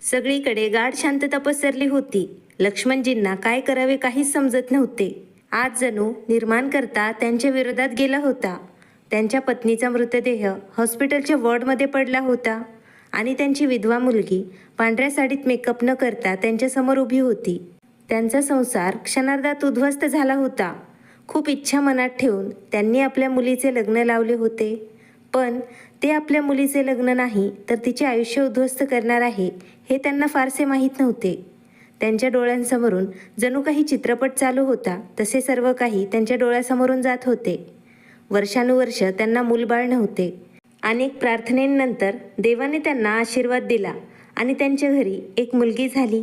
सगळीकडे गाढ शांतता पसरली होती. लक्ष्मणजींना काय करावे काहीच समजत नव्हते. आज जणू निर्माणकर्ता त्यांच्या विरोधात गेला होता. त्यांच्या पत्नीचा मृतदेह हॉस्पिटलच्या वॉर्डमध्ये पडला होता आणि त्यांची विधवा मुलगी पांढऱ्या साडीत मेकअप न करता त्यांच्यासमोर उभी होती. त्यांचा संसार क्षणार्धात उद्ध्वस्त झाला होता. खूप इच्छा मनात ठेवून त्यांनी आपल्या मुलीचे लग्न लावले होते, पण ते आपल्या मुलीचे लग्न नाही तर तिचे आयुष्य उद्ध्वस्त करणार आहे हे त्यांना फारसे माहीत नव्हते. त्यांच्या डोळ्यांसमोरून जणू काही चित्रपट चालू होता तसे सर्व काही त्यांच्या डोळ्यासमोरून जात होते. वर्षानुवर्ष त्यांना मूलबाळ नव्हते. अनेक प्रार्थनेनंतर देवाने त्यांना आशीर्वाद दिला आणि त्यांच्या घरी एक मुलगी झाली.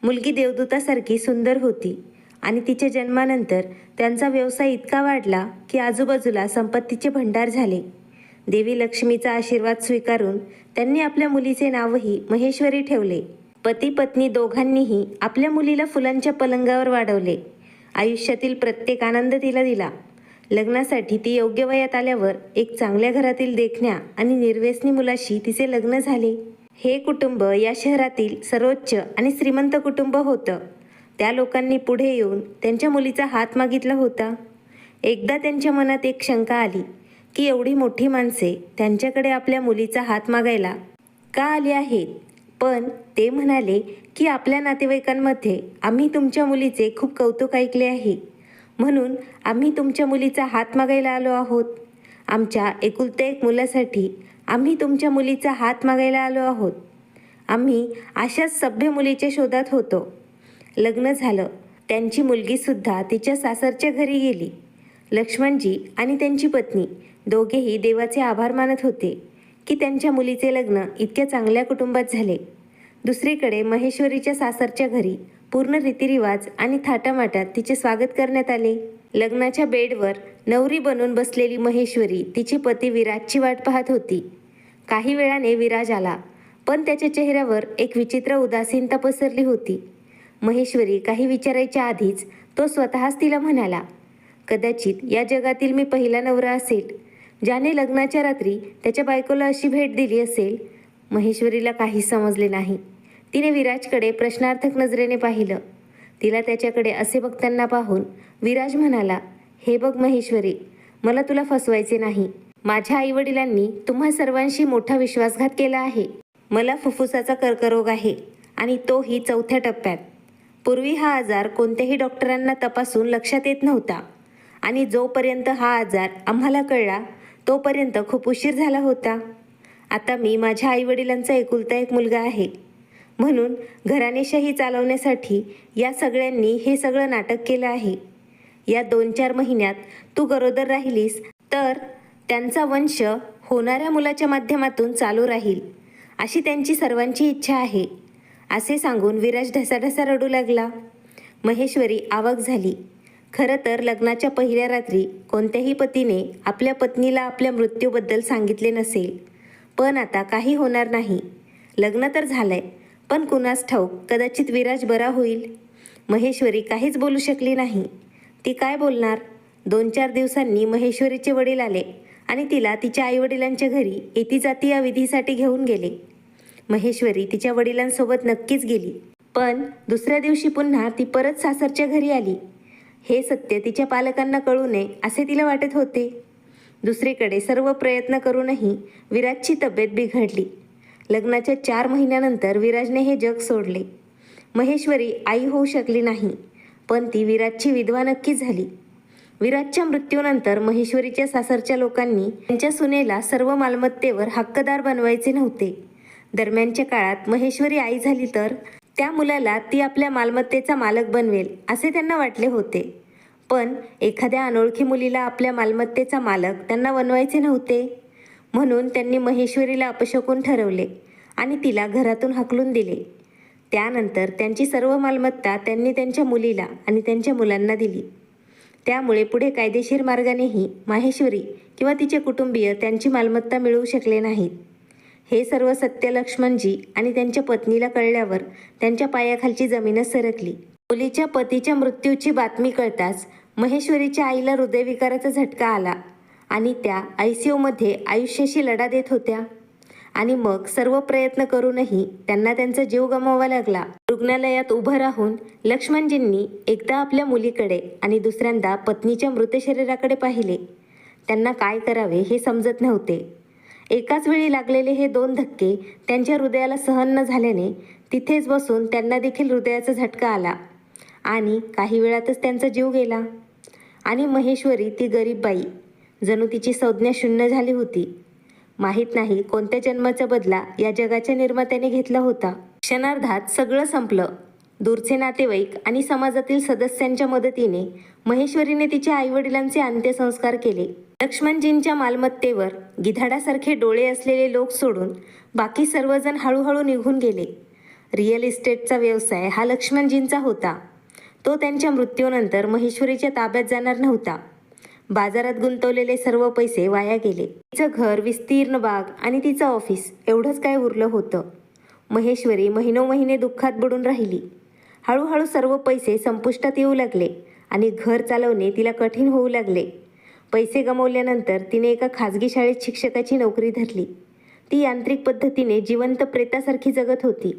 मुलगी देवदूतासारखी सुंदर होती आणि तिच्या जन्मानंतर त्यांचा व्यवसाय इतका वाढला की आजूबाजूला संपत्तीचे भंडार झाले. देवी लक्ष्मीचा आशीर्वाद स्वीकारून त्यांनी आपल्या मुलीचे नावही महेश्वरी ठेवले. पती पत्नी दोघांनीही आपल्या मुलीला फुलांच्या पलंगावर वाढवले. आयुष्यातील प्रत्येक आनंद तिला दिला. लग्नासाठी ती योग्य वयात आल्यावर एक चांगल्या घरातील देखण्या आणि निर्व्यसनी मुलाशी तिचे लग्न झाले. हे कुटुंब या शहरातील सर्वोच्च आणि श्रीमंत कुटुंब होतं. त्या लोकांनी पुढे येऊन त्यांच्या मुलीचा हात मागितला होता. एकदा त्यांच्या मनात एक शंका आली की एवढी मोठी माणसे त्यांच्याकडे आपल्या मुलीचा हात मागायला का आली आहेत. पण ते म्हणाले की आपल्या नातेवाईकांमध्ये आम्ही तुमच्या मुलीचे खूप कौतुक ऐकले आहे, म्हणून आम्ही तुमच्या मुलीचा हात मागायला आलो आहोत. आमच्या एकुलत्या एक मुलासाठी आम्ही तुमच्या मुलीचा हात मागायला आलो आहोत. आम्ही अशाच सभ्य मुलीच्या शोधात होतो. लग्न झालं. त्यांची मुलगीसुद्धा तिच्या सासरच्या घरी गेली. लक्ष्मणजी आणि त्यांची पत्नी दोघेही देवाचे आभार मानत होते की त्यांच्या मुलीचे लग्न इतक्या चांगल्या कुटुंबात झाले. दुसरीकडे महेश्वरीच्या सासरच्या घरी पूर्ण रीतिरिवाज आणि थाटामाटात तिचे स्वागत करण्यात आले. लग्नाच्या बेडवर नवरी बनून बसलेली महेश्वरी तिचे पती विराजची वाट पाहत होती. काही वेळाने विराज आला, पण त्याच्या चेहऱ्यावर एक विचित्र उदासीनता पसरली होती. महेश्वरी काही विचारायच्या आधीच तो स्वतःच तिला म्हणाला, कदाचित या जगातील मी पहिला नवरा असेल ज्याने लग्नाच्या रात्री त्याच्या बायकोला अशी भेट दिली असेल. महेश्वरीला काही समजले नाही. तिने विराजकडे प्रश्नार्थक नजरेने पाहिलं. तिला त्याच्याकडे असे बघताना पाहून विराज म्हणाला, हे बघ महेश्वरी, मला तुला फसवायचे नाही. माझ्या आईवडिलांनी तुम्हा सर्वांशी मोठा विश्वासघात केला आहे. मला फुफ्फुसाचा कर्करोग आहे आणि तोही 4थ्या टप्प्यात. पूर्वी हा आजार कोणत्याही डॉक्टरांना तपासून लक्षात येत नव्हता आणि जोपर्यंत हा आजार आम्हाला कळला तोपर्यंत खूप उशीर झाला होता. आता मी माझ्या आईवडिलांचा एकुलता एक मुलगा आहे, म्हणून घराणेशाही चालवण्यासाठी या सगळ्यांनी हे सगळं नाटक केलं आहे. या 2-4 महिन्यात तू गरोदर राहिलीस तर त्यांचा वंश होणाऱ्या मुलाच्या माध्यमातून चालू राहील, अशी त्यांची सर्वांची इच्छा आहे. असे सांगून विराज ढसाढसा रडू लागला. महेश्वरी आवाक झाली. खरं तर लग्नाच्या पहिल्या रात्री कोणत्याही पतीने आपल्या पत्नीला आपल्या मृत्यूबद्दल सांगितले नसेल, पण आता काही होणार नाही. लग्न तर झालंय, पण कुणास ठाऊक कदाचित विराज बरा होईल. महेश्वरी काहीच बोलू शकली नाही. ती काय बोलणार. 2-4 दिवसांनी महेश्वरीचे वडील आले आणि तिला तिच्या आईवडिलांच्या घरी येती जाती या विधीसाठी घेऊन गेले. महेश्वरी तिच्या वडिलांसोबत नक्कीच गेली, पण दुसऱ्या दिवशी पुन्हा ती परत सासरच्या घरी आली. हे सत्य तिच्या पालकांना कळू नये असे तिला वाटत होते. दुसरीकडे सर्व प्रयत्न करूनही विराजची तब्येत बिघडली. लग्नाच्या 4 महिन्यानंतर विराजने हे जग सोडले. महेश्वरी आई होऊ शकली नाही, पण ती विराजची विधवा नक्की झाली. विराजच्या मृत्यूनंतर महेश्वरीच्या सासरच्या लोकांनी त्यांच्या सुनेला सर्व मालमत्तेवर हक्कदार बनवायचे नव्हते. दरम्यानच्या काळात महेश्वरी आई झाली तर त्या मुलाला ती आपल्या मालमत्तेचा मालक बनवेल असे त्यांना वाटले होते. पण एखाद्या अनोळखी मुलीला आपल्या मालमत्तेचा मालक त्यांना बनवायचे नव्हते. म्हणून त्यांनी महेश्वरीला अपशकुन ठरवले आणि तिला घरातून हाकलून दिले. त्यानंतर त्यांची सर्व मालमत्ता त्यांनी त्यांच्या मुलीला आणि त्यांच्या मुलांना दिली. त्यामुळे पुढे कायदेशीर मार्गानेही माहेश्वरी किंवा तिचे कुटुंबीय त्यांची मालमत्ता मिळवू शकले नाहीत. हे सर्व सत्य लक्ष्मणजी आणि त्यांच्या पत्नीला कळल्यावर त्यांच्या पायाखालची जमीनच सरकली. मुलीच्या पतीच्या मृत्यूची बातमी कळताच महेश्वरीच्या आईला हृदयविकाराचा झटका आला आणि त्या ICUमध्ये आयुष्याशी लढा देत होत्या. आणि मग सर्व प्रयत्न करूनही त्यांना त्यांचा जीव गमवावा लागला. रुग्णालयात उभं राहून लक्ष्मणजींनी एकदा आपल्या मुलीकडे आणि दुसऱ्यांदा पत्नीच्या मृत शरीराकडे पाहिले. त्यांना काय करावे हे समजत नव्हते. एकाच वेळी लागलेले हे 2 धक्के त्यांच्या हृदयाला सहन न झाल्याने तिथेच बसून त्यांना देखील हृदयाचा झटका आला आणि काही वेळातच त्यांचा जीव गेला. आणि महेश्वरी ती गरीब बाई, जणू तिची संज्ञा शून्य झाली होती. माहीत नाही कोणत्या जन्माचा बदला या जगाच्या निर्मात्याने घेतला होता. क्षणार्धात सगळं संपलं. दूरचे नातेवाईक आणि समाजातील सदस्यांच्या मदतीने महेश्वरीने तिच्या आईवडिलांचे अंत्यसंस्कार केले. लक्ष्मणजींच्या मालमत्तेवर गिधाडासारखे डोळे असलेले लोक सोडून बाकी सर्वजण हळूहळू निघून गेले. रिअल इस्टेटचा व्यवसाय हा लक्ष्मणजींचा होता. तो त्यांच्या मृत्यूनंतर महेश्वरीच्या ताब्यात जाणार नव्हता. बाजारात गुंतवलेले सर्व पैसे वाया गेले. तिचं घर, विस्तीर्ण बाग आणि तिचं ऑफिस एवढंच काय उरलं होतं. महेश्वरी महिनोमहिने दुःखात बुडून राहिली. हळूहळू सर्व पैसे संपुष्टात येऊ लागले आणि घर चालवणे तिला कठीण होऊ लागले. पैसे गमावल्यानंतर तिने एका खाजगी शाळेत शिक्षकाची नोकरी धरली. ती यांत्रिक पद्धतीने जिवंत प्रेतासारखी जगत होती.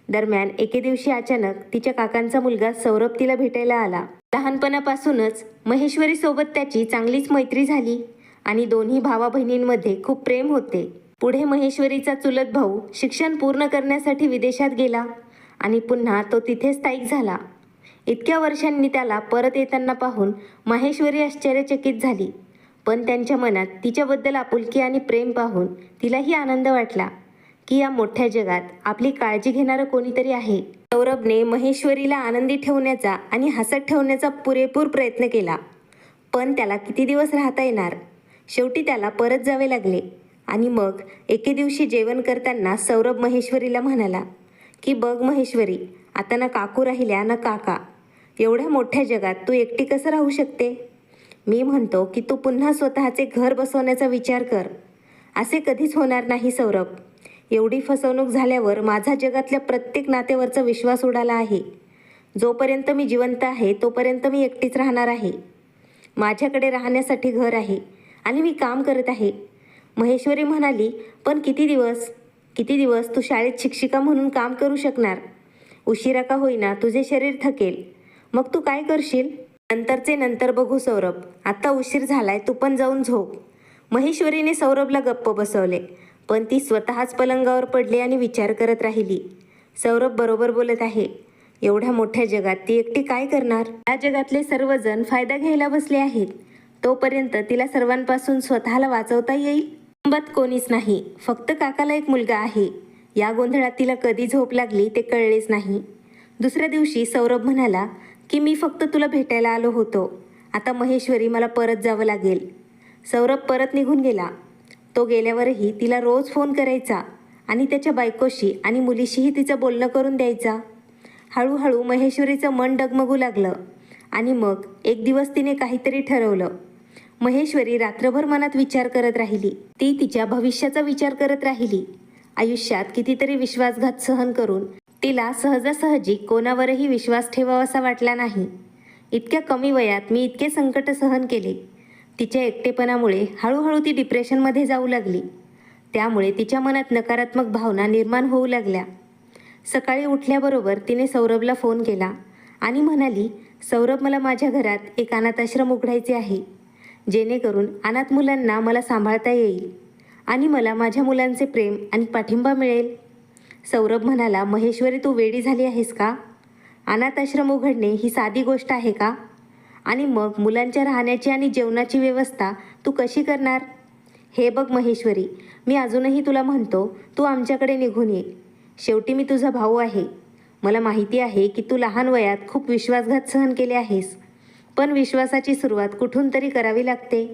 दरम्यान एके दिवशी अचानक तिच्या काकांचा मुलगा सौरभ तिला भेटायला आला. लहानपणापासूनच महेश्वरीसोबत त्याची चांगलीच मैत्री झाली आणि दोन्ही भावा बहिणींमध्ये खूप प्रेम होते. पुढे महेश्वरीचा चुलत भाऊ शिक्षण पूर्ण करण्यासाठी विदेशात गेला आणि पुन्हा तो तिथे स्थायिक झाला. इतक्या वर्षांनी त्याला परत येताना पाहून माहेश्वरी आश्चर्यचकित झाली. पण त्यांच्या मनात तिच्याबद्दल आपुलकी आणि प्रेम पाहून तिलाही आनंद वाटला की या मोठ्या जगात आपली काळजी घेणारं कोणीतरी आहे. सौरभने महेश्वरीला आनंदी ठेवण्याचा आणि हसत ठेवण्याचा पुरेपूर प्रयत्न केला. पण त्याला किती दिवस राहता येणार. शेवटी त्याला परत जावे लागले. आणि मग एके दिवशी जेवण करताना सौरभ महेश्वरीला म्हणाला की बघ महेश्वरी, आता ना काकू राहिल्या ना काका. एवढ्या मोठ्या जगात तू एकटी कसं राहू शकते. मी म्हणतो की तू पुन्हा स्वतःचे घर बसवण्याचा विचार कर. असे कधीच होणार नाही सौरभ. एवढी फसवणूक झाल्यावर माझा जगातल्या प्रत्येक नात्यावरचा विश्वास उडाला आहे. जोपर्यंत मी जिवंत आहे तोपर्यंत मी एकटीच राहणार आहे. माझ्याकडे राहण्यासाठी घर आहे आणि मी काम करत आहे. महेश्वरी म्हणाली, पण किती दिवस तू शाळेत शिक्षिका म्हणून काम करू शकणार. उशिरा का होईना तुझे शरीर थकेल. मग तू काय करशील. नंतरचे नंतर बघू सौरभ, आता उशीर झालाय, तू पण जाऊन झोप. महेश्वरीने सौरभला गप्प बसवले. पण ती स्वतःच पलंगावर पडली आणि विचार करत राहिली. सौरभ बरोबर बोलत आहे. एवढ्या मोठ्या जगात ती एकटी काय करणार. या जगातले सर्वजण फायदा घ्यायला बसले आहेत. तोपर्यंत तिला सर्वांपासून स्वतःला वाचवता येईल. कुटुंबात कोणीच नाही, फक्त काकाला एक मुलगा आहे. या गोंधळात तिला कधी झोप लागली ते कळलेच नाही. दुसऱ्या दिवशी सौरभ म्हणाला की मी फक्त तुला भेटायला आलो होतो. आता महेश्वरी मला परत जावं लागेल. सौरभ परत निघून गेला. तो गेल्यावरही तिला रोज फोन करायचा आणि त्याच्या बायकोशी आणि मुलीशीही तिचं बोलणं करून द्यायचा. हळूहळू महेश्वरीचं मन डगमगू लागलं आणि मग एक दिवस तिने काहीतरी ठरवलं. महेश्वरी रात्रभर मनात विचार करत राहिली. ती तिच्या भविष्याचा विचार करत राहिली. आयुष्यात कितीतरी विश्वासघात सहन करून तिला सहजासहजी कोणावरही विश्वास ठेवावासा वाटला नाही. इतक्या कमी वयात मी इतके संकट सहन केले. तिच्या एकटेपणामुळे हळूहळू ती डिप्रेशनमध्ये जाऊ लागली. त्यामुळे तिच्या मनात नकारात्मक भावना निर्माण होऊ लागल्या. सकाळी उठल्याबरोबर तिने सौरभला फोन केला आणि म्हणाली, सौरभ, मला माझ्या घरात एक अनाथाश्रम उघडायचे आहे, जेणेकरून अनाथ मुलांना मला सांभाळता येईल आणि मला माझ्या मुलांचे प्रेम आणि पाठिंबा मिळेल. सौरभ म्हणाला, महेश्वरी, तू वेडी झाली आहेस का. अनाथाश्रम उघडणे ही साधी गोष्ट आहे का. आणि मग मुलांच्या राहण्याची आणि जेवणाची व्यवस्था तू कशी करणार. हे बघ महेश्वरी, मी अजूनही तुला म्हणतो, तू आमच्याकडे निघून ये. शेवटी मी तुझा भाऊ आहे. मला माहिती आहे की तू लहान वयात खूप विश्वासघात सहन केले आहेस, पण विश्वासाची सुरुवात कुठून तरी करावी लागते.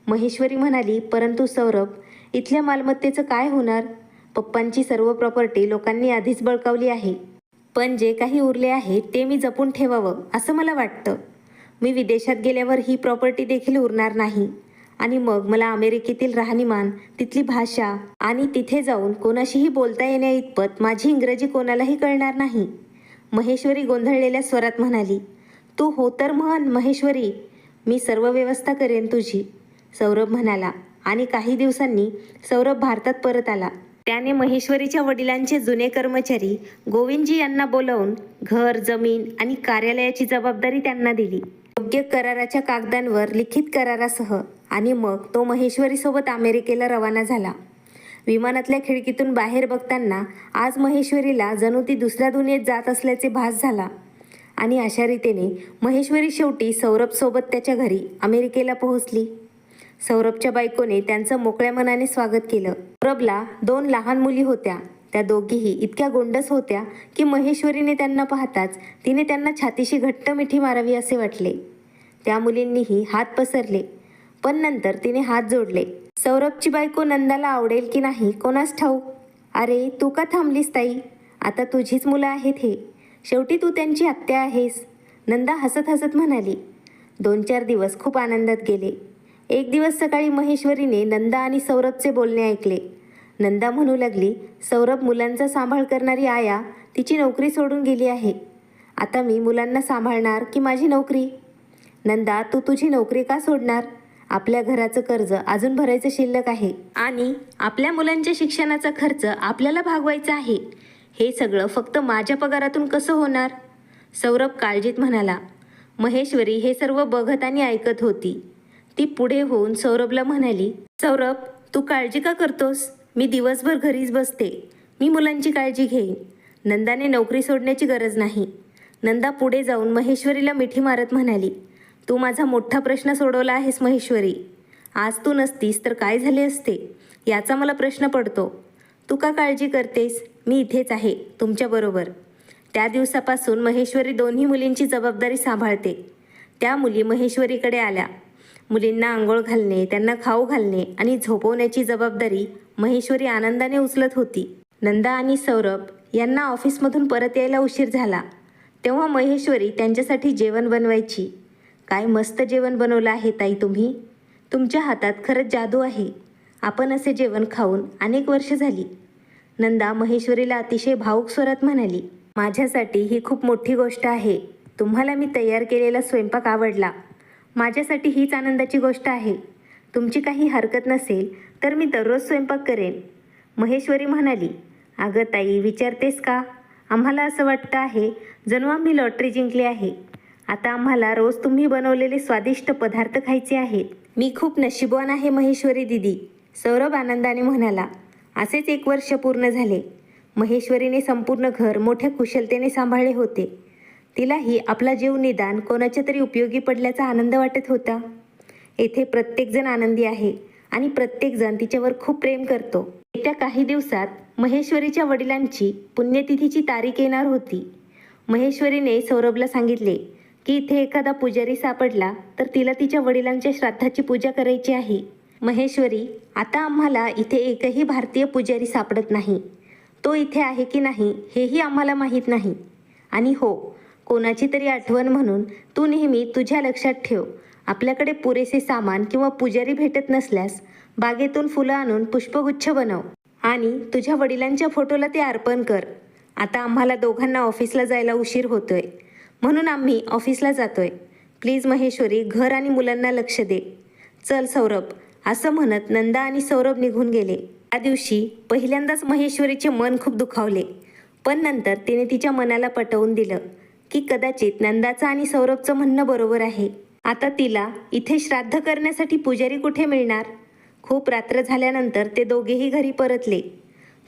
महेश्वरी म्हणाली, परंतु सौरभ, इथल्या मालमत्तेचं काय होणार. पप्पांची सर्व प्रॉपर्टी लोकांनी आधीच बळकावली आहे. पण जे काही उरले आहे ते मी जपून ठेवावं असं मला वाटतं. मी विदेशात गेल्यावर ही प्रॉपर्टी देखील उरणार नाही आणि मग मला अमेरिकेतील राहणीमान, तिथली भाषा आणि तिथे जाऊन कोणाशीही बोलता येण्या इतपत माझी इंग्रजी कोणालाही कळणार नाही. महेश्वरी गोंधळलेल्या स्वरात म्हणाली, तू हो तर म्हण महेश्वरी, मी सर्व व्यवस्था करेन तुझी. सौरभ म्हणाला, आणि काही दिवसांनी सौरभ भारतात परत आला. त्याने महेश्वरीच्या वडिलांचे जुने कर्मचारी गोविंदजी यांना बोलावून घर, जमीन आणि कार्यालयाची जबाबदारी त्यांना दिली. योग्य कराराच्या कागदांवर लिखित करारासह आणि मग तो महेश्वरीसोबत अमेरिकेला रवाना झाला. विमानातल्या खिडकीतून बाहेर बघताना आज महेश्वरीला जणू ती दुसऱ्या दुनियेत जात असल्याचे भास झाला. आणि अशा रीतीने महेश्वरी शेवटी सौरभसोबत त्याच्या घरी अमेरिकेला पोहोचली. सौरभच्या बायकोने त्यांचं मोकळ्या मनाने स्वागत केलं. सौरभला 2 लहान मुली होत्या. त्या दोघीही इतक्या गोंडस होत्या की महेश्वरीने त्यांना पाहताच तिने त्यांना छातीशी घट्ट मिठी मारावी असे वाटले. त्या मुलींनीही हात पसरले, पण नंतर तिने हात जोडले. सौरभची बायको नंदाला आवडेल की नाही कोणास ठाऊक. अरे तू का थांबलीस ताई, आता तुझीच मुलं आहेत हे, शेवटी तू त्यांची आत्या आहेस, नंदा हसत हसत म्हणाली. 2-4 दिवस खूप आनंदात गेले. एक दिवस सकाळी महेश्वरीने नंदा आणि सौरभचे बोलणे ऐकले. नंदा म्हणू लागली, सौरभ मुलांचा सांभाळ करणारी आया तिची नोकरी सोडून गेली आहे. आता मी मुलांना सांभाळणार की माझी नोकरी? नंदा, तू तुझी नोकरी का सोडणार? आपल्या घराचं कर्ज अजून भरायचं शिल्लक आहे आणि आपल्या मुलांच्या शिक्षणाचा खर्च आपल्याला भागवायचा आहे. हे सगळं फक्त माझ्या पगारातून कसं होणार? सौरभ काळजीत म्हणाला. महेश्वरी हे सर्व बघत आणि ऐकत होती. ती पुढे होऊन सौरभला म्हणाली, सौरभ, तू काळजी का करतोस? मी दिवसभर घरीच बसते. मी मुलांची काळजी घेईन. नंदाने नोकरी सोडण्याची गरज नाही. नंदा पुढे जाऊन महेश्वरीला मिठी मारत म्हणाली, तू माझा मोठा प्रश्न सोडवला आहेस महेश्वरी. आज तू नसतीस तर काय झाले असते याचा मला प्रश्न पडतो. तू का काळजी करतेस? मी इथेच आहे तुमच्याबरोबर. त्या दिवसापासून महेश्वरी दोन्ही मुलींची जबाबदारी सांभाळते. त्या मुली महेश्वरीकडे आल्या. मुलींना आंघोळ घालणे, त्यांना खाऊ घालणे आणि झोपवण्याची जबाबदारी महेश्वरी आनंदाने उचलत होती. नंदा आणि सौरभ यांना ऑफिसमधून परत यायला उशीर झाला. तेव्हा महेश्वरी त्यांच्यासाठी जेवण बनवायची. काय मस्त जेवण बनवलं आहे ताई तुम्ही. तुमच्या हातात खरंच जादू आहे. आपण असे जेवण खाऊन अनेक वर्ष झाली. नंदा महेश्वरीला अतिशय भावुक स्वरात म्हणाली, माझ्यासाठी ही खूप मोठी गोष्ट आहे. तुम्हाला मी तयार केलेला स्वयंपाक आवडला. माझ्यासाठी हीच आनंदाची गोष्ट आहे. तुमची काही हरकत नसेल तर मी दररोज स्वयंपाक करेन. महेश्वरी म्हणाली, अगं ताई, विचारतेस का? आम्हाला असं वाटतं आहे जणू आम्ही लॉटरी जिंकली आहे. आता आम्हाला रोज तुम्ही बनवलेले स्वादिष्ट पदार्थ खायचे आहेत. मी खूप नशीबवान आहे महेश्वरी दिदी, सौरभ आनंदाने म्हणाला. असेच 1 वर्ष पूर्ण झाले. महेश्वरीने संपूर्ण घर मोठ्या कुशलतेने सांभाळले होते. तिलाही आपला जीव निदान कोणाच्या तरी उपयोगी पडल्याचा आनंद वाटत होता. येथे प्रत्येकजण आनंदी आहे आणि प्रत्येकजण तिच्यावर खूप प्रेम करतो. येत्या काही दिवसात महेश्वरीच्या वडिलांची पुण्यतिथीची तारीख येणार होती. महेश्वरीने सौरभला सांगितले की इथे एखादा पुजारी सापडला तर तिला तिच्या वडिलांच्या श्राद्धाची पूजा करायची आहे. महेश्वरी, आता आम्हाला इथे एकही भारतीय पुजारी सापडत नाही. तो इथे आहे की नाही हेही आम्हाला माहीत नाही. आणि हो, कोणाची तरी आठवण म्हणून तू नेहमी तुझ्या लक्षात ठेव, आपल्याकडे पुरेसे सामान किंवा पुजारी भेटत नसल्यास बागेतून फुलं आणून पुष्पगुच्छ बनव आणि तुझ्या वडिलांच्या फोटोला ते अर्पण कर. आता आम्हाला दोघांना ऑफिसला जायला उशीर होतोय, म्हणून आम्ही ऑफिसला जातोय. प्लीज महेश्वरी, घर आणि मुलांना लक्ष दे. चल सौरभ, असं म्हणत नंदा आणि सौरभ निघून गेले. त्या दिवशी पहिल्यांदाच महेश्वरीचे मन खूप दुखावले, पण नंतर तिने तिच्या मनाला पटवून दिलं की कदाचित नंदाचं आणि सौरभचं म्हणणं बरोबर आहे. आता तिला इथे श्राद्ध करण्यासाठी पुजारी कुठे मिळणार? खूप रात्र झाल्यानंतर ते दोघेही घरी परतले.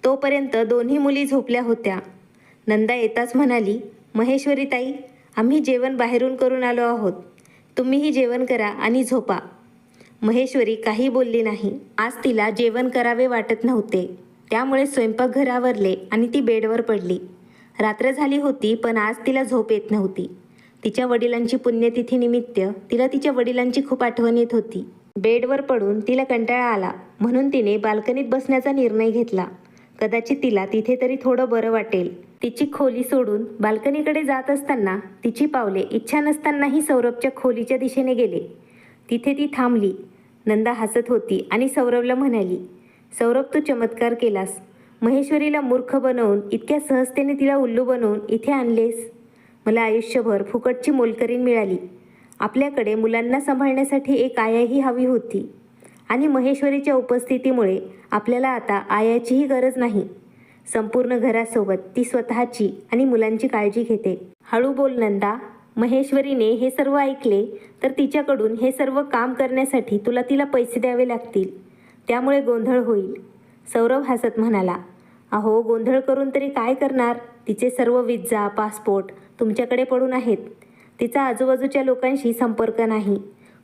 तोपर्यंत दोन्ही मुली झोपल्या होत्या. नंदा येताच म्हणाली, महेश्वरी ताई, आम्ही जेवण बाहेरून करून आलो आहोत. तुम्हीही जेवण करा आणि झोपा. महेश्वरी काही बोलली नाही. आज तिला जेवण करावे वाटत नव्हते, त्यामुळे स्वयंपाकघर आवरले आणि ती बेडवर पडली. रात्र झाली होती, पण आज तिला झोप येत नव्हती. तिच्या वडिलांची पुण्यतिथी निमित्त तिला तिच्या वडिलांची खूप आठवण येत होती. बेडवर पडून तिला कंटाळा आला, म्हणून तिने बाल्कनीत बसण्याचा निर्णय घेतला. कदाचित तिला तिथे तरी थोडं बरं वाटेल. तिची खोली सोडून बाल्कनीकडे जात असताना तिची पावले इच्छा नसतानाही सौरभच्या खोलीच्या दिशेने गेले. तिथे ती थांबली. नंदा हसत होती आणि सौरभला म्हणाली, सौरभ, तू चमत्कार केलास. महेश्वरीला मूर्ख बनवून इतक्या सहजतेने तिला उल्लू बनवून इथे आणलेस. मला आयुष्यभर फुकटची मोलकरीण मिळाली. आपल्याकडे मुलांना सांभाळण्यासाठी एक आयाही हवी होती आणि महेश्वरीच्या उपस्थितीमुळे आपल्याला आता आयाचीही गरज नाही. संपूर्ण घरासोबत ती स्वतःची आणि मुलांची काळजी घेते. हळू बोल नंदा. महेश्वरीने हे सर्व ऐकले तर तिच्याकडून हे सर्व काम करण्यासाठी तुला तिला पैसे द्यावे लागतील. त्यामुळे गोंधळ होईल. सौरभ हसत म्हणाला, अहो गोंधळ करून तरी काय करणार? तिचे सर्व विजा पासपोर्ट तुमच्याकडे पडून आहेत. तिचा आजूबाजूच्या लोकांशी संपर्क नाही.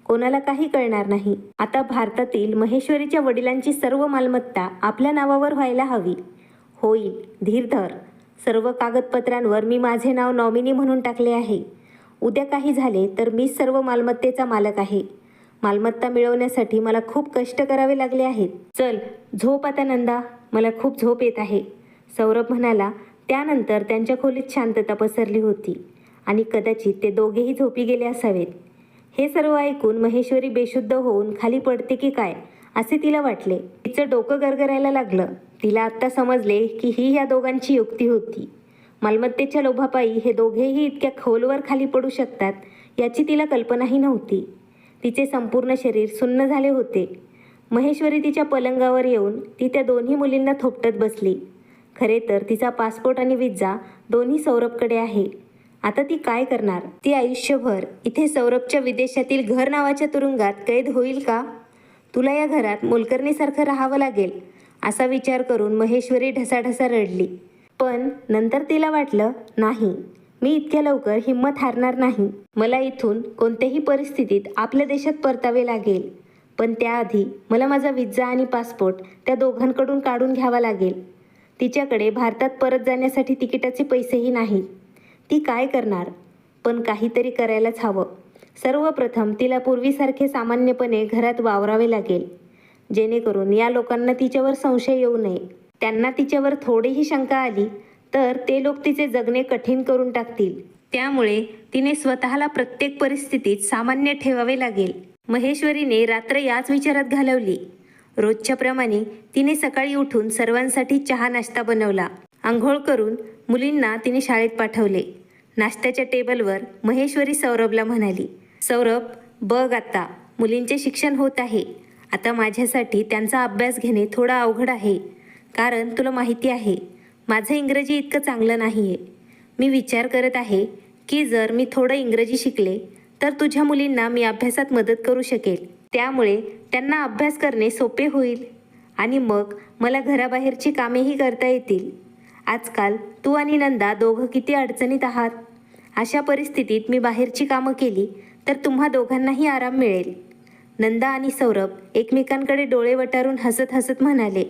कोणाला काही कळणार नाही. आता भारतातील महेश्वरीच्या वडिलांची सर्व मालमत्ता आपल्या नावावर व्हायला हवी. होईल, धीर धर. सर्व कागदपत्रांवर मी माझे नाव नॉमिनी म्हणून टाकले आहे. उद्या काही झाले तर मी सर्व मालमत्तेचा मालक आहे. मालमत्ता मिळवण्यासाठी मला खूप कष्ट करावे लागले आहेत. चल झोप आता नंदा, मला खूप झोप येत आहे, सौरभ म्हणाला. त्यानंतर त्यांच्या खोलीत शांतता पसरली होती आणि कदाचित ते दोघेही झोपी गेले असावेत. हे सर्व ऐकून महेश्वरी बेशुद्ध होऊन खाली पडते की काय असे तिला वाटले. तिचं डोकं गरगरायला लागलं. तिला आत्ता समजले की ही या दोघांची युक्ती होती. मालमत्तेच्या लोभापायी हे दोघेही इतक्या खोलवर खाली पडू शकतात याची तिला कल्पनाही नव्हती. तिचे संपूर्ण शरीर सुन्न झाले होते. महेश्वरी तिच्या पलंगावर येऊन ती त्या दोन्ही मुलींना थोपटत बसली. खरे तर तिचा पासपोर्ट आणि विजा दोन्ही सौरभकडे आहे. आता ती काय करणार? ती आयुष्यभर इथे सौरभच्या विदेशातील घर नावाच्या तुरुंगात कैद होईल का? तुला या घरात मोलकरणीसारखं राहावं लागेल असा विचार करून महेश्वरी ढसाढसा रडली. पण नंतर तिला वाटलं, नाही, मी इतक्या लवकर हिंमत हारणार नाही. मला इथून कोणत्याही परिस्थितीत आपल्या देशात परतावे लागेल. पण त्याआधी मला माझा विजा आणि पासपोर्ट त्या दोघांकडून काढून घ्यावा लागेल. तिच्याकडे भारतात परत जाण्यासाठी तिकिटाचे पैसेही नाहीत. ती काय करणार? पण काहीतरी करायलाच हवं. सर्वप्रथम तिला पूर्वीसारखे सामान्यपणे घरात वावरावे लागेल, जेणेकरून या लोकांना तिच्यावर संशय येऊ नये. त्यांना तिच्यावर थोडीही शंका आली तर ते लोक तिचे जगणे कठीण करून टाकतील. त्यामुळे तिने स्वतःला प्रत्येक परिस्थितीत सामान्य ठेवावे लागेल. महेश्वरीने रात्र याच विचारात घालवली. रोजच्याप्रमाणे तिने सकाळी उठून सर्वांसाठी चहा नाश्ता बनवला. आंघोळ करून मुलींना तिने शाळेत पाठवले. नाश्त्याच्या टेबलवर महेश्वरी सौरभला म्हणाली, सौरभ बघ, आता मुलींचे शिक्षण होत आहे. आता माझ्यासाठी त्यांचा अभ्यास घेणे थोडा अवघड आहे, कारण तुला माहिती आहे माझं इंग्रजी इतकं चांगलं नाही आहे. मी विचार करत आहे की जर मी थोडं इंग्रजी शिकले तर तुझ्या मुलींना मी अभ्यासात मदत करू शकेल. त्यामुळे त्यांना अभ्यास करणे सोपे होईल आणि मग मला घराबाहेरची कामेही करता येतील. आजकाल तू आणि नंदा दोघं किती अडचणीत आहात. अशा परिस्थितीत मी बाहेरची कामं केली तर तुम्हा दोघांनाही आराम मिळेल. नंदा आणि सौरभ एकमेकांकडे डोळे वटारून हसत हसत म्हणाले,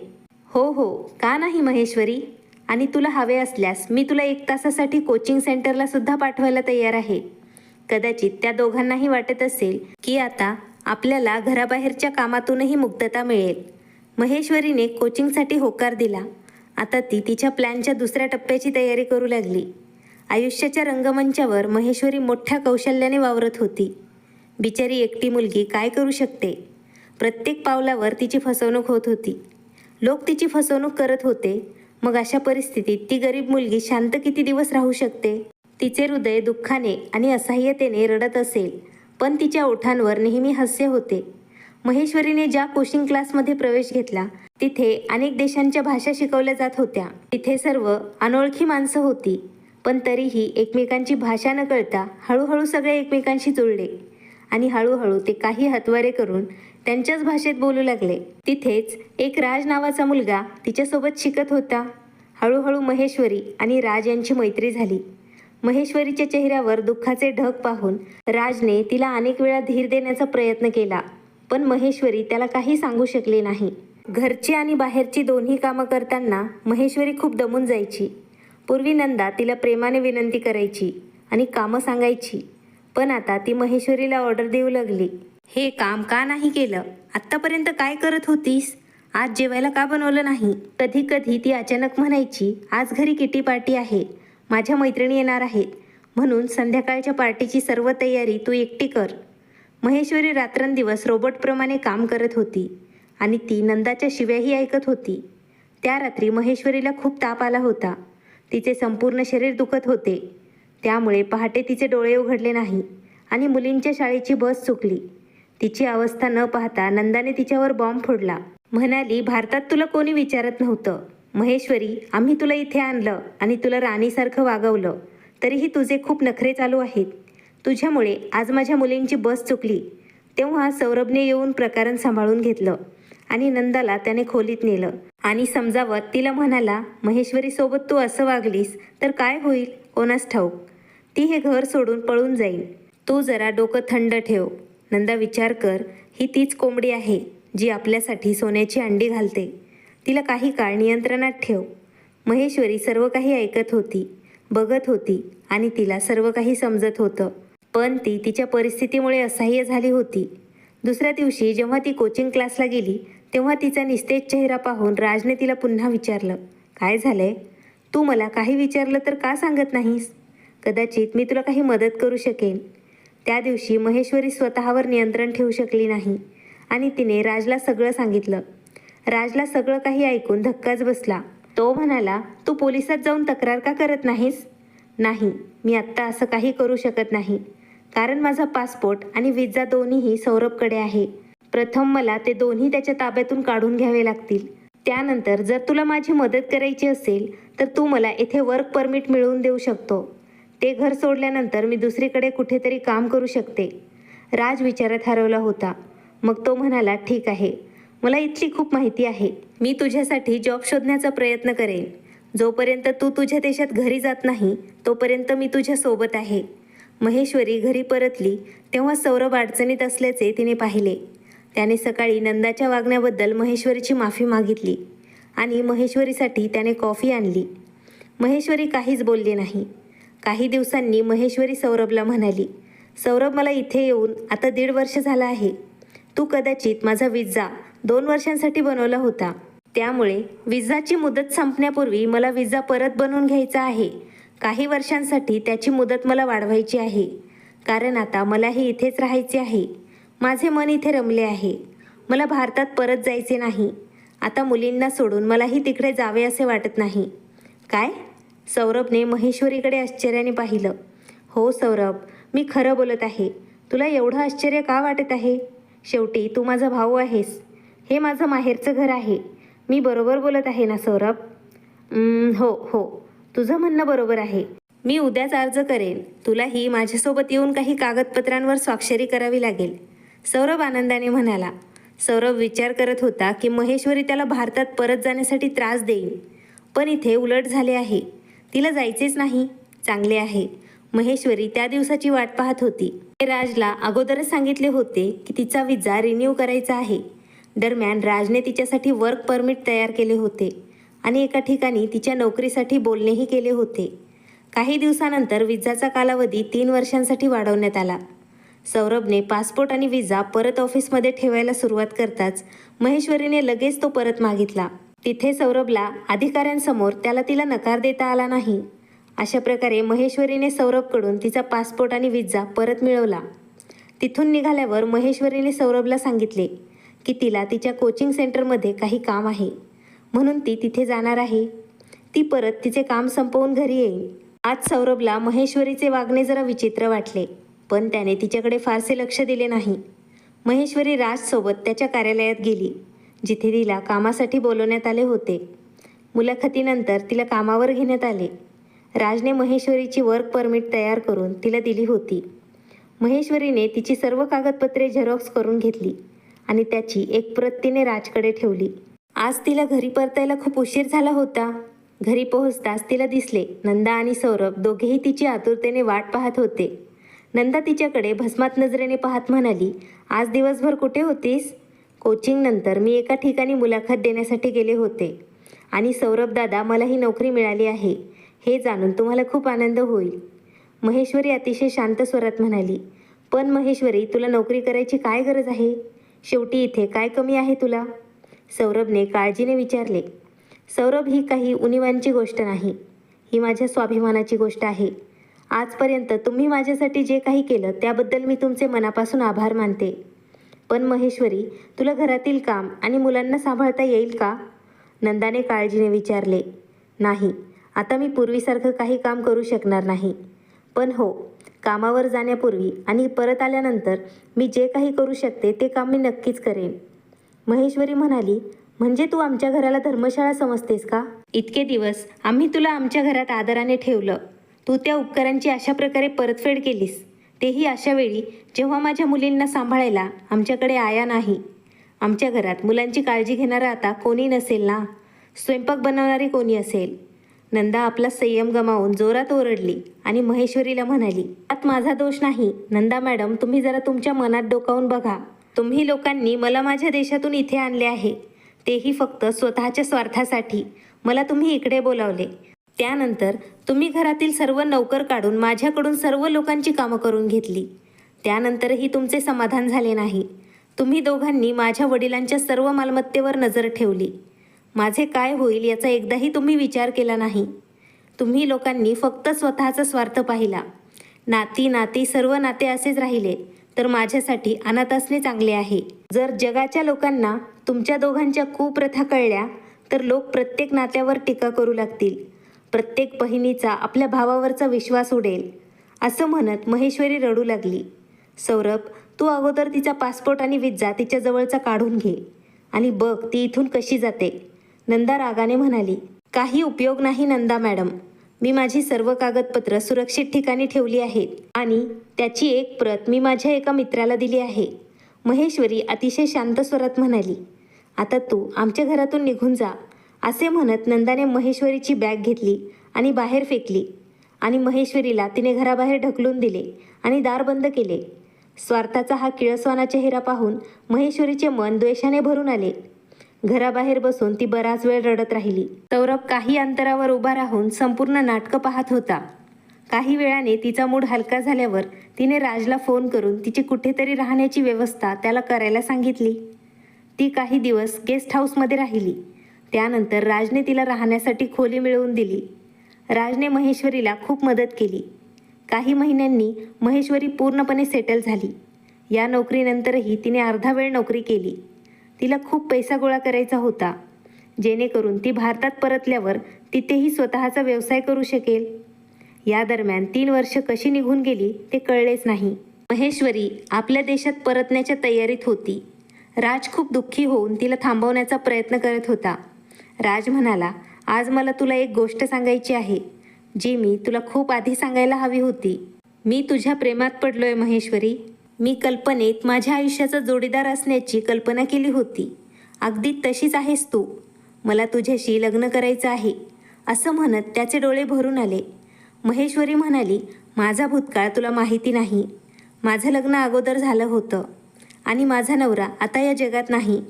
हो हो, का नाही महेश्वरी. आणि तुला हवे असल्यास मी तुला 1 तासासाठी कोचिंग सेंटरला सुद्धा पाठवायला तयार आहे. कदाचित त्या दोघांनाही वाटत असेल की आता आपल्याला घराबाहेरच्या कामातूनही मुक्तता मिळेल. महेश्वरीने कोचिंगसाठी होकार दिला. आता ती तिच्या प्लॅनच्या दुसऱ्या टप्प्याची तयारी करू लागली. आयुष्याच्या रंगमंचावर महेश्वरी मोठ्या कौशल्याने वावरत होती. बिचारी एकटी मुलगी काय करू शकते? प्रत्येक पावलावर तिची फसवणूक होत होती. लोक तिची फसवणूक करत होते. मग अशा परिस्थितीत ती गरीब मुलगी शांत किती दिवस राहू शकते? तिचे हृदय दुःखाने आणि असहाय्यतेने रडत असेल, पण तिच्या ओठांवर नेहमी हास्य होते. महेश्वरीने ज्या कोचिंग क्लासमध्ये प्रवेश घेतला तिथे अनेक देशांच्या भाषा शिकवल्या जात होत्या. तिथे सर्व अनोळखी माणसं होती, पण तरीही एकमेकांची भाषा न कळता हळूहळू सगळे एकमेकांशी जुळले आणि हळूहळू ते काही हातवारे करून त्यांच्याच भाषेत बोलू लागले. तिथेच एक राज नावाचा मुलगा तिच्यासोबत शिकत होता. हळूहळू महेश्वरी आणि राज यांची मैत्री झाली. महेश्वरीच्या चेहऱ्यावर दुःखाचे ढग पाहून राजने तिला अनेक वेळा धीर देण्याचा प्रयत्न केला, पण महेश्वरी त्याला काही सांगू शकली नाही. घरची आणि बाहेरची दोन्ही कामं करताना महेश्वरी खूप दमून जायची. पूर्वी नंदा तिला प्रेमाने विनंती करायची आणि कामं सांगायची, पण आता ती महेश्वरीला ऑर्डर देऊ लागली. हे काम का नाही केलं? आत्तापर्यंत काय करत होतीस? आज जेवायला का बनवलं नाही? कधी कधी ती अचानक म्हणायची, आज घरी किटी पार्टी आहे, माझ्या मैत्रिणी येणार आहेत, म्हणून संध्याकाळच्या पार्टीची सर्व तयारी तू एकटी कर. महेश्वरी रात्रंदिवस रोबोटप्रमाणे काम करत होती आणि ती नंदाच्या शिव्याही ऐकत होती. त्या रात्री महेश्वरीला खूप ताप आला होता. तिचे संपूर्ण शरीर दुखत होते. त्यामुळे पहाटे तिचे डोळे उघडले नाही आणि मुलींच्या शाळेची बस चुकली. तिची अवस्था न पाहता नंदाने तिच्यावर बॉम्ब फोडला. म्हणाली, भारतात तुला कोणी विचारत नव्हतं. महेश्वरी, आम्ही तुला इथे आणलं आणि तुला राणीसारखं वागवलं, तरीही तुझे खूप नखरे चालू आहेत. तुझ्यामुळे आज माझ्या मुलींची बस चुकली. तेव्हा सौरभने येऊन प्रकरण सांभाळून घेतलं आणि नंदाला त्याने खोलीत नेलं आणि समजावत तिला म्हणाला, महेश्वरीसोबत तू असं वागलीस तर काय होईल कोणास ठाऊक. ती हे घर सोडून पळून जाईल. तू जरा डोकं थंड ठेव. नंदा, विचार कर, ही तीच कोंबडी आहे जी आपल्यासाठी सोन्याची अंडी घालते. तिला काही काळ नियंत्रणात ठेव. महेश्वरी सर्व काही ऐकत होती, बघत होती आणि तिला सर्व काही समजत होतं. पण ती तिच्या परिस्थितीमुळे असह्य झाली होती. दुसऱ्या दिवशी जेव्हा ती कोचिंग क्लासला गेली तेव्हा तिचा निस्तेज चेहरा पाहून राजने तिला पुन्हा विचारलं, काय झालंय? तू मला काही विचारलं तर का सांगत नाहीस? कदाचित मी तुला काही मदत करू शकेन. त्या दिवशी महेश्वरी स्वतःवर नियंत्रण ठेवू शकली नाही आणि तिने राजला सगळं सांगितलं. राजला सगळं काही ऐकून धक्काच बसला. तो म्हणाला, तू पोलिसात जाऊन तक्रार का करत नाहीस? नाही, मी आत्ता असं काही करू शकत नाही, कारण माझा पासपोर्ट आणि व्हिसा दोन्हीही सौरभकडे आहे. प्रथम मला ते दोन्ही त्याच्या ताब्यातून काढून घ्यावे लागतील. त्यानंतर जर तुला माझी मदत करायची असेल तर तू मला येथे वर्क परमिट मिळवून देऊ शकतो. ते घर सोडल्यानंतर मी दुसरीकडे कुठेतरी काम करू शकते. राज विचारात हरवला होता. मग तो म्हणाला, ठीक आहे, मला इथली खूप माहिती आहे. मी तुझ्यासाठी जॉब शोधण्याचा प्रयत्न करेन. जोपर्यंत तू तुझ्या देशात घरी जात नाही तोपर्यंत मी तुझ्या सोबत आहे. महेश्वरी घरी परतली तेव्हा सौरभ अडचणीत असल्याचे तिने पाहिले. त्याने सकाळी नंदाच्या वागण्याबद्दल महेश्वरीची माफी मागितली आणि महेश्वरीसाठी त्याने कॉफी आणली. महेश्वरी काहीच बोलली नाही. काही दिवसांनी महेश्वरी सौरभला म्हणाली, सौरभ, मला इथे येऊन आता 1.5 वर्ष झालं आहे. तू कदाचित माझा व्हिसा 2 वर्षांसाठी बनवला होता. त्यामुळे व्हिसाची मुदत संपण्यापूर्वी मला व्हिसा परत बनवून घ्यायचा आहे. काही वर्षांसाठी त्याची मुदत मला वाढवायची आहे, कारण आता मलाही इथेच राहायचे आहे. माझे मन इथे रमले आहे. मला भारतात परत जायचे नाही. आता मुलींना सोडून मलाही तिकडे जावे असे वाटत नाही. काय? सौरभने महेश्वरीकडे आश्चर्याने पाहिलं. हो सौरभ, मी खरं बोलत आहे. तुला एवढं आश्चर्य का वाटत आहे? शेवटी तू माझा भाऊ आहेस. हे माझं माहेरचं घर आहे. मी बरोबर बोलत आहे ना सौरभ? हो हो, तुझं म्हणणं बरोबर आहे. मी उद्याच अर्ज करेन. तुलाही माझ्यासोबत येऊन काही कागदपत्रांवर स्वाक्षरी करावी लागेल, सौरभ आनंदाने म्हणाला. सौरभ विचार करत होता की महेश्वरी त्याला भारतात परत जाण्यासाठी त्रास देईल, पण इथे उलट झाले आहे. तिला जायचेच नाही. चांगले आहे. महेश्वरी त्या दिवसाची वाट पाहत होती. राजला अगोदरच सांगितले होते की तिचा व्हिसा रिन्यू करायचा आहे. दरम्यान राजने तिच्यासाठी वर्क परमिट तयार केले होते आणि एका ठिकाणी तिच्या नोकरीसाठी बोलणेही केले होते. काही दिवसानंतर व्हिसाचा कालावधी 3 वर्षांसाठी वाढवण्यात आला. सौरभने पासपोर्ट आणि व्हिसा परत ऑफिसमध्ये ठेवायला सुरुवात करताच महेश्वरीने लगेच तो परत मागितला. तिथे सौरभला अधिकाऱ्यांसमोर तिला नकार देता आला नाही. अशा प्रकारे महेश्वरीने सौरभकडून तिचा पासपोर्ट आणि व्हिसा परत मिळवला. तिथून निघाल्यावर महेश्वरीने सौरभला सांगितले की तिला तिच्या कोचिंग सेंटरमध्ये काही काम आहे, म्हणून ती तिथे जाणार आहे. ती परत तिचे काम संपवून घरी येईल. आज सौरभला महेश्वरीचे वागणे जरा विचित्र वाटले, पण त्याने तिच्याकडे फारसे लक्ष दिले नाही. महेश्वरी राजसोबत त्याच्या कार्यालयात गेली, जिथे तिला कामासाठी बोलवण्यात आले होते. मुलाखतीनंतर तिला कामावर घेण्यात आले. राजने महेश्वरीची वर्क परमिट तयार करून तिला दिली होती. महेश्वरीने तिची सर्व कागदपत्रे झेरॉक्स करून घेतली आणि त्याची एक प्रत तिने राजकडे ठेवली. आज तिला घरी परतायला खूप उशीर झाला होता. घरी पोहोचताच तिला दिसले नंदा आणि सौरभ दोघेही तिची आतुरतेने वाट पाहत होते. नंदा तिच्याकडे भस्मात नजरेने पाहत म्हणाली, आज दिवसभर कुठे होतीस? कोचिंगनंतर मी एका ठिकाणी मुलाखत देण्यासाठी गेले होते आणि सौरभ दादा, मला ही नोकरी मिळाली आहे हे जाणून तुम्हाला खूप आनंद होईल. महेश्वरी अतिशय शांत स्वरात म्हणाली. पण महेश्वरी, तुला नोकरी करायची काय गरज आहे? शेवटी इथे काय कमी आहे तुला? सौरभने काळजीने विचारले. सौरभ, ही काही उणिवांची गोष्ट नाही. ही माझ्या स्वाभिमानाची गोष्ट आहे. आजपर्यंत तुम्ही माझ्यासाठी जे काही केलं त्याबद्दल मी तुमचे मनापासून आभार मानते. पण महेश्वरी, तुला घरातील काम आणि मुलांना सांभाळता येईल का? नंदाने काळजीने विचारले. नाही, आता मी पूर्वीसारखं काही काम करू शकणार नाही. पण हो, कामावर जाण्यापूर्वी आणि परत आल्यानंतर मी जे काही करू शकते ते काम मी नक्कीच करेन. महेश्वरी म्हणाली, म्हणजे तू आमच्या घराला धर्मशाळा समजतेस का? इतके दिवस आम्ही तुला आमच्या घरात आदराने ठेवलं. तू त्या उपकारांची अशा प्रकारे परतफेड केलीस, तेही अशा वेळी जेव्हा माझ्या मुलींना सांभाळायला आमच्याकडे आया नाही. आमच्या घरात मुलांची काळजी घेणारं आता कोणी नसेल ना, स्वयंपाक बनवणारी कोणी असेल. नंदा आपला संयम गमावून जोरात ओरडली आणि महेश्वरीला म्हणाली, यात माझा दोष नाही. नंदा मॅडम, तुम्ही जरा तुमच्या मनात डोकावून बघा. तुम्ही लोकांनी मला माझ्या देशातून इथे आणले आहे, तेही फक्त स्वतःच्या स्वार्थासाठी. मला तुम्ही इकडे बोलावले. त्यानंतर तुम्ही घरातील सर्व नौकर काढून माझ्याकडून सर्व लोकांची कामं करून घेतली. त्यानंतरही तुमचे समाधान झाले नाही. तुम्ही दोघांनी माझ्या वडिलांच्या सर्व मालमत्तेवर नजर ठेवली. माझे काय होईल याचा एकदाही तुम्ही विचार केला नाही. तुम्ही लोकांनी फक्त स्वतःचा स्वार्थ पाहिला. नाती नाती सर्व नाते असेच राहिले तर माझ्यासाठी अनाथ असणे चांगले आहे. जर जगाच्या लोकांना तुमच्या दोघांच्या कुप्रथा कळल्या तर लोक प्रत्येक नात्यावर टीका करू लागतील. प्रत्येक बहिणीचा आपल्या भावावरचा विश्वास उडेल. असं म्हणत महेश्वरी रडू लागली. सौरभ, तू अगोदर तिचा पासपोर्ट आणि विजा तिच्या जवळचा काढून घे आणि बघ ती इथून कशी जाते. नंदा रागाने म्हणाली, काही उपयोग नाही नंदा मॅडम. मी माझी सर्व कागदपत्र सुरक्षित ठिकाणी ठेवली आहेत आणि त्याची एक प्रत मी माझ्या एका मित्राला दिली आहे. महेश्वरी अतिशय शांत स्वरात म्हणाली, आता तू आमच्या घरातून निघून जा. असे म्हणत नंदाने महेश्वरीची बॅग घेतली आणि बाहेर फेकली आणि महेश्वरीला तिने घराबाहेर ढकलून दिले आणि दार बंद केले. स्वार्थाचा हा किळसवाना चेहरा पाहून महेश्वरीचे मन द्वेषाने भरून आले. घराबाहेर बसून ती बराच वेळ रडत राहिली. सौरभ काही अंतरावर उभा राहून संपूर्ण नाटकं पाहत होता. काही वेळाने तिचा मूड हलका झाल्यावर तिने राजला फोन करून तिची कुठेतरी राहण्याची व्यवस्था त्याला करायला सांगितली. ती काही दिवस गेस्ट हाऊसमध्ये राहिली. त्यानंतर राजने तिला राहण्यासाठी खोली मिळवून दिली. राजने महेश्वरीला खूप मदत केली. काही महिन्यांनी महेश्वरी पूर्णपणे सेटल झाली. या नोकरीनंतरही तिने अर्धा वेळ नोकरी केली. तिला खूप पैसा गोळा करायचा होता, जेणेकरून ती भारतात परतल्यावर तिथेही स्वतःचा व्यवसाय करू शकेल. या दरम्यान 3 वर्ष कशी निघून गेली ते कळलेच नाही. महेश्वरी आपल्या देशात परतण्याच्या तयारीत होती. राज खूप दुःखी होऊन तिला थांबवण्याचा प्रयत्न करत होता. राज म्हणाला, आज मला तुला एक गोष्ट सांगायची आहे, जी मी तुला खूप आधी सांगायला हवी होती. मी तुझ्या प्रेमात पडलोय महेश्वरी. मी कल्पनेत माझ्या आयुष्याचा जोडीदार असण्याची कल्पना केली होती. अगदी तशीच आहेस तू. मला तुझ्याशी लग्न करायचं आहे. असं म्हणत त्याचे डोळे भरून आले. महेश्वरी म्हणाली, माझा भूतकाळ तुला माहिती नाही. माझं लग्न अगोदर झालं होतं आणि माझा नवरा आता या जगात नाही.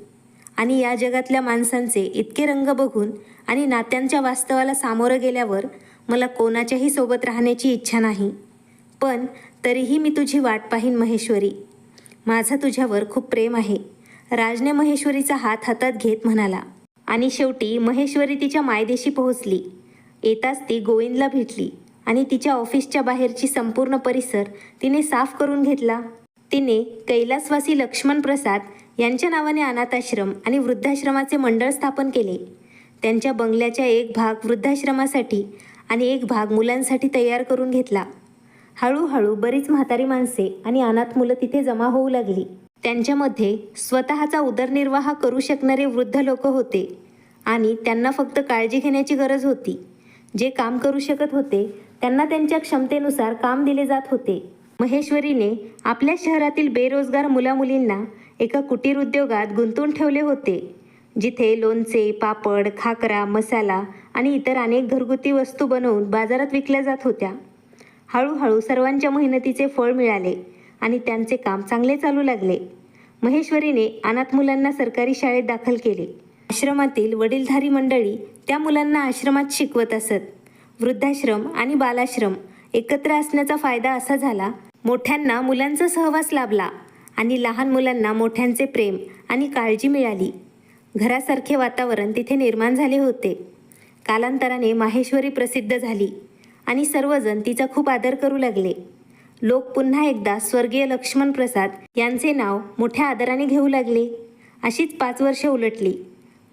आणि या जगातल्या माणसांचे इतके रंग बघून आणि नात्यांच्या वास्तवाला सामोरं गेल्यावर मला कोणाच्याही सोबत राहण्याची इच्छा नाही. पण तरीही मी तुझी वाट पाहीन महेश्वरी. माझं तुझ्यावर खूप प्रेम आहे. राजने महेश्वरीचा हात हातात घेत म्हणाला. आणि शेवटी महेश्वरी तिच्या मायदेशी पोहोचली. येताच ती गोविंदला भेटली आणि तिच्या ऑफिसच्या बाहेरची संपूर्ण परिसर तिने साफ करून घेतला. तिने कैलासवासी लक्ष्मण प्रसाद यांच्या नावाने अनाथाश्रम आणि वृद्धाश्रमाचे मंडळ स्थापन केले. त्यांच्या बंगल्याचा एक भाग वृद्धाश्रमासाठी आणि एक भाग मुलांसाठी तयार करून घेतला. हळूहळू बरीच म्हातारी माणसे आणि अनाथ मुलं तिथे जमा होऊ लागली. त्यांच्यामध्ये स्वतःचा उदरनिर्वाह करू शकणारे वृद्ध लोक होते आणि त्यांना फक्त काळजी घेण्याची गरज होती. जे काम करू शकत होते त्यांना त्यांच्या क्षमतेनुसार काम दिले जात होते. महेश्वरीने आपल्या शहरातील बेरोजगार मुलामुलींना एका कुटीर उद्योगात गुंतवून ठेवले होते, जिथे लोणचे, पापड, खाकरा, मसाला आणि इतर अनेक घरगुती वस्तू बनवून बाजारात विकल्या जात होत्या. हळूहळू सर्वांच्या मेहनतीचे फळ मिळाले आणि त्यांचे काम चांगले चालू लागले. महेश्वरीने अनाथ मुलांना सरकारी शाळेत दाखल केले. आश्रमातील वडीलधारी मंडळी त्या मुलांना आश्रमात शिकवत असत. वृद्धाश्रम आणि बालाश्रम एकत्र असण्याचा फायदा असा झाला, मोठ्यांना मुलांचा सहवास लाभला आणि लहान मुलांना मोठ्यांचे प्रेम आणि काळजी मिळाली. घरासारखे वातावरण तिथे निर्माण झाले होते. कालांतराने माहेश्वरी प्रसिद्ध झाली आणि सर्वजण तिचा खूप आदर करू लागले. लोक पुन्हा एकदा स्वर्गीय लक्ष्मण प्रसाद यांचे नाव मोठ्या आदराने घेऊ लागले. अशीच 5 वर्ष उलटली.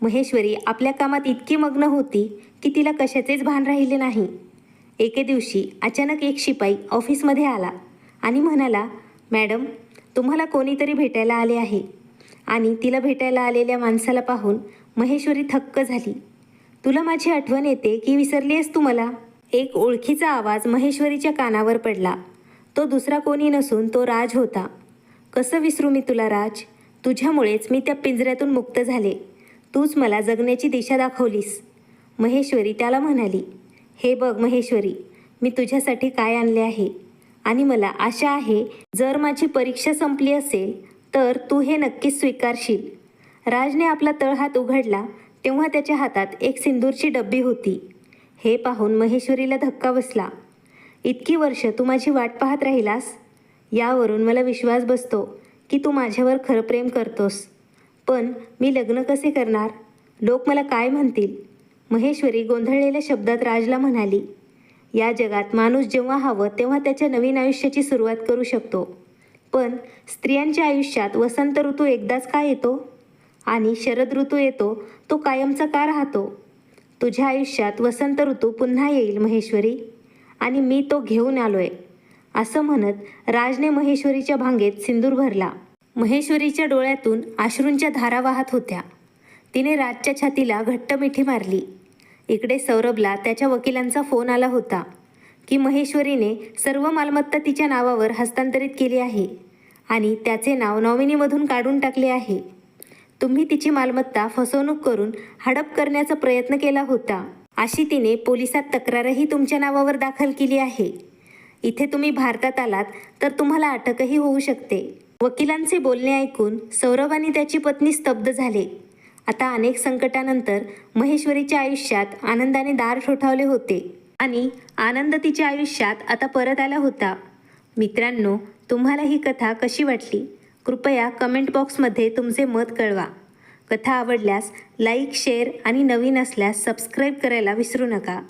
महेश्वरी आपल्या कामात इतकी मग्न होती की तिला कशाचेच भान राहिले नाही. एके दिवशी अचानक एक शिपाई ऑफिसमध्ये आला आणि म्हणाला, मॅडम, तुम्हाला कोणीतरी भेटायला आले आहे. आणि तिला भेटायला आलेल्या माणसाला पाहून महेश्वरी थक्क झाली. तुला माझी आठवण येते की विसरली आहेस तू मला? एक ओळखीचा आवाज महेश्वरीच्या कानावर पडला. तो दुसरा कोणी नसून तो राज होता. कसं विसरू मी तुला राज? तुझ्यामुळेच मी त्या पिंजऱ्यातून मुक्त झाले. तूच मला जगण्याची दिशा दाखवलीस. महेश्वरी त्याला म्हणाली, हे बघ महेश्वरी, मी तुझ्यासाठी काय आणले आहे. आणि मला आशा आहे जर माझी परीक्षा संपली असेल तर तू हे नक्कीच स्वीकारशील. राजने आपला तळहात उघडला तेव्हा त्याच्या हातात एक सिंदूरची डब्बी होती. हे पाहून महेश्वरीला धक्का बसला. इतकी वर्ष तू माझी वाट पाहत राहिलास? यावरून मला विश्वास बसतो की तू माझ्यावर खरं प्रेम करतोस. पण मी लग्न कसे करणार? लोक मला काय म्हणतील? महेश्वरी गोंधळलेल्या शब्दात राजला म्हणाली, या जगात माणूस जेव्हा हवं तेव्हा त्याच्या नवीन आयुष्याची सुरुवात करू शकतो. पण स्त्रियांच्या आयुष्यात वसंत ऋतू एकदाच का येतो? आणि शरद ऋतू येतो तो कायमचा का राहतो? तुझ्या आयुष्यात वसंत ऋतू पुन्हा येईल महेश्वरी, आणि मी तो घेऊन आलोय. असं म्हणत राजने महेश्वरीच्या भांगेत सिंदूर भरला. महेश्वरीच्या डोळ्यातून अश्रूंच्या धारा वाहत होत्या. तिने राजच्या छातीला घट्ट मिठी मारली. इकडे सौरभला त्याच्या वकिलांचा फोन आला होता की महेश्वरीने सर्व मालमत्ता तिच्या नावावर हस्तांतरित केली आहे आणि त्याचे नाव नॉमिनीमधून काढून टाकले आहे. तुम्ही तिची मालमत्ता फसवणूक करून हडप करण्याचा प्रयत्न केला होता अशी तिने पोलिसात तक्रारही तुमच्या नावावर दाखल केली आहे. इथे तुम्ही भारतात आलात तर तुम्हाला अटकही होऊ शकते. वकिलांचे बोलणे ऐकून सौरभ आणि त्याची पत्नी स्तब्ध झाले. आता अनेक संकटानंतर महेश्वरीच्या आयुष्यात आनंदाने दार ठोठावले होते आणि आनंद तिच्या आयुष्यात आता परत आला होता. मित्रांनो, तुम्हाला ही कथा कशी वाटली? कृपया कमेंट बॉक्समध्ये तुमचे मत कळवा. कथा आवडल्यास लाईक, शेअर आणि नवीन असल्यास सबस्क्राईब करायला विसरू नका.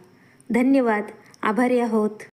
धन्यवाद. आभारी आहोत.